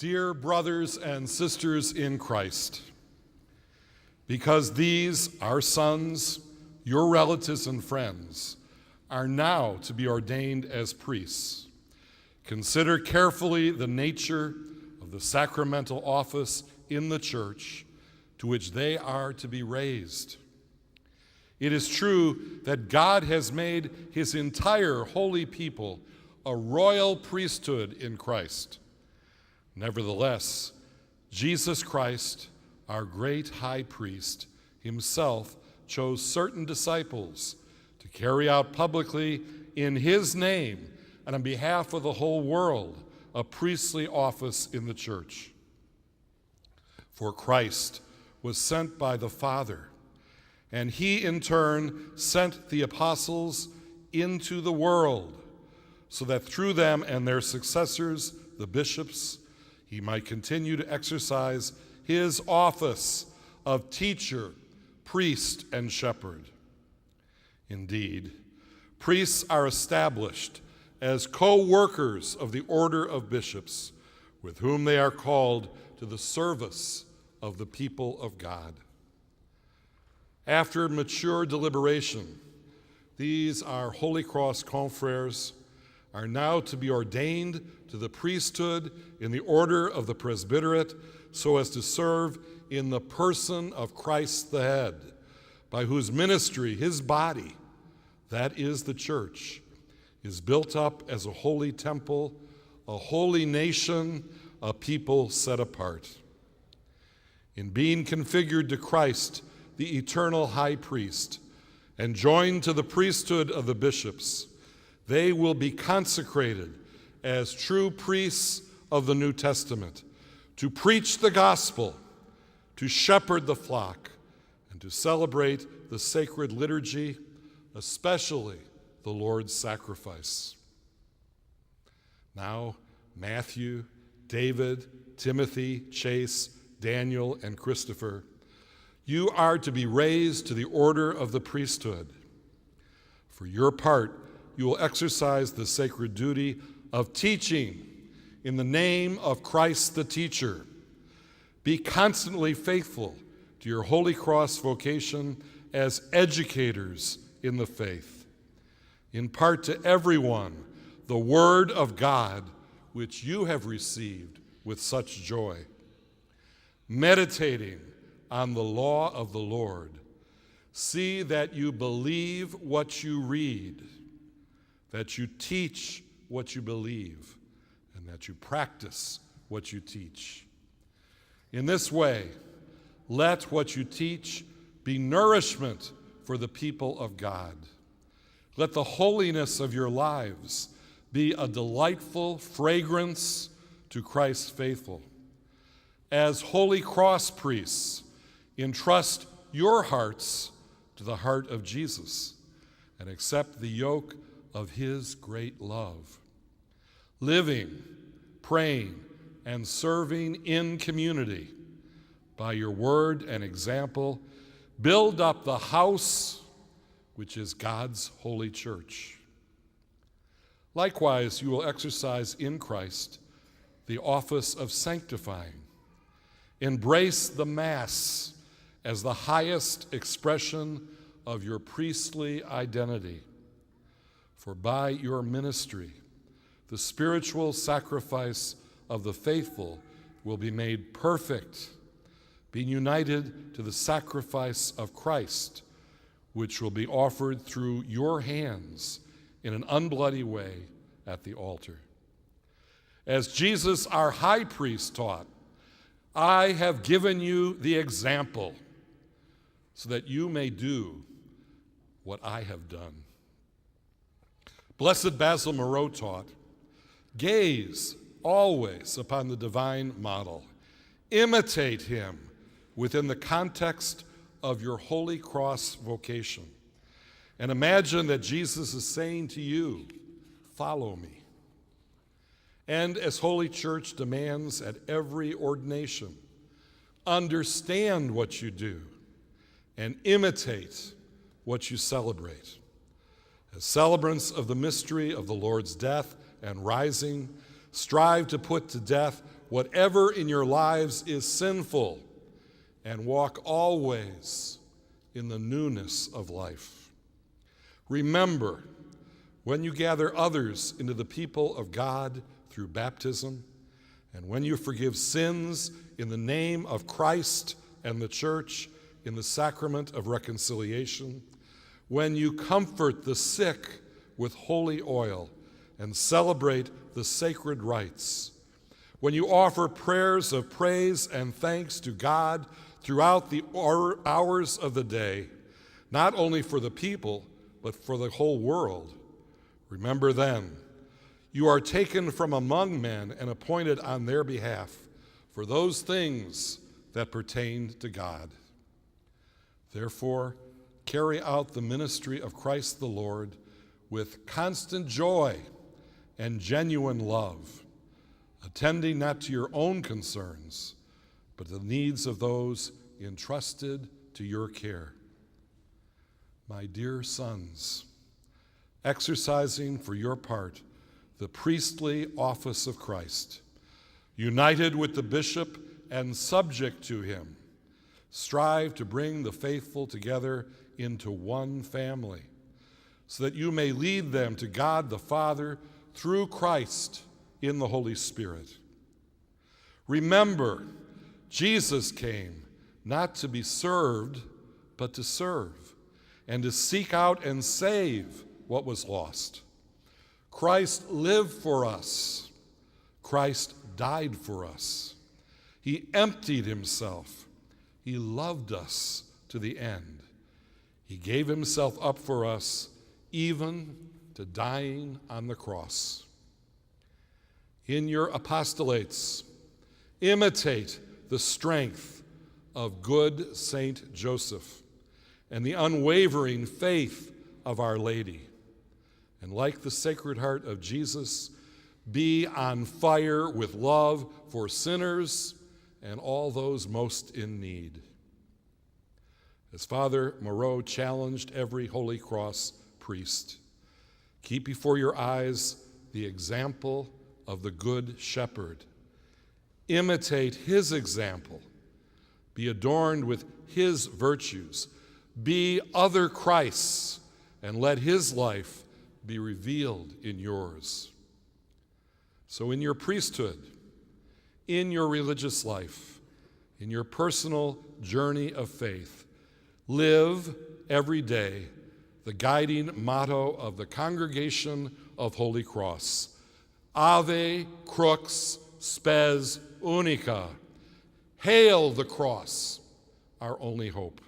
Dear brothers and sisters in Christ, because these, our sons, your relatives and friends, are now to be ordained as priests, consider carefully the nature of the sacramental office in the church to which they are to be raised. It is true that God has made his entire holy people a royal priesthood in Christ. Nevertheless, Jesus Christ, our great high priest, himself chose certain disciples to carry out publicly in his name and on behalf of the whole world a priestly office in the church. For Christ was sent by the Father, and he in turn sent the apostles into the world so that through them and their successors, the bishops, he might continue to exercise his office of teacher, priest, and shepherd. Indeed, priests are established as co-workers of the order of bishops, with whom they are called to the service of the people of God. After mature deliberation, these, our Holy Cross confreres, are now to be ordained to the priesthood in the order of the presbyterate so as to serve in the person of Christ the head, by whose ministry his body, that is the church, is built up as a holy temple, a holy nation, a people set apart. In being configured to Christ, the eternal high priest, and joined to the priesthood of the bishops, they will be consecrated as true priests of the New Testament, to preach the gospel, to shepherd the flock, and to celebrate the sacred liturgy, especially the Lord's sacrifice. Now, Matthew, David, Timothy, Chase, Daniel, and Christopher, you are to be raised to the order of the priesthood. For your part, you will exercise the sacred duty of teaching in the name of Christ the teacher. Be constantly faithful to your Holy Cross vocation as educators in the faith. Impart to everyone the word of God, which you have received with such joy. Meditating on the law of the Lord, see that you believe what you read, that you teach what you believe, and that you practice what you teach. In this way, let what you teach be nourishment for the people of God. Let the holiness of your lives be a delightful fragrance to Christ's faithful. As Holy Cross priests, entrust your hearts to the heart of Jesus and accept the yoke of his great love. Living, praying, and serving in community by your word and example, build up the house which is God's holy church. Likewise, you will exercise in Christ the office of sanctifying. Embrace the Mass as the highest expression of your priestly identity. For by your ministry, the spiritual sacrifice of the faithful will be made perfect, being united to the sacrifice of Christ, which will be offered through your hands in an unbloody way at the altar. As Jesus, our high priest, taught, I have given you the example so that you may do what I have done. Blessed Basil Moreau taught, gaze always upon the divine model. Imitate him within the context of your Holy Cross vocation. And imagine that Jesus is saying to you, follow me. And as Holy Church demands at every ordination, understand what you do and imitate what you celebrate. As celebrants of the mystery of the Lord's death and rising, strive to put to death whatever in your lives is sinful, and walk always in the newness of life. Remember, when you gather others into the people of God through baptism, and when you forgive sins in the name of Christ and the church in the sacrament of reconciliation, when you comfort the sick with holy oil and celebrate the sacred rites, when you offer prayers of praise and thanks to God throughout the hours of the day, not only for the people, but for the whole world, remember then, you are taken from among men and appointed on their behalf for those things that pertain to God. Therefore, carry out the ministry of Christ the Lord with constant joy and genuine love, attending not to your own concerns, but the needs of those entrusted to your care. My dear sons, exercising for your part the priestly office of Christ, united with the bishop and subject to him, strive to bring the faithful together into one family, so that you may lead them to God the Father through Christ in the Holy Spirit. Remember, Jesus came not to be served, but to serve, and to seek out and save what was lost. Christ lived for us. Christ died for us. He emptied himself. He loved us to the end. He gave himself up for us, even to dying on the cross. In your apostolates, imitate the strength of good Saint Joseph and the unwavering faith of Our Lady. And like the Sacred Heart of Jesus, be on fire with love for sinners and all those most in need. As Father Moreau challenged every Holy Cross priest, keep before your eyes the example of the Good Shepherd. Imitate his example. Be adorned with his virtues. Be other Christs, and let his life be revealed in yours. So in your priesthood, in your religious life, in your personal journey of faith, live every day the guiding motto of the Congregation of Holy Cross: Ave Crux Spes Unica. Hail the cross, our only hope.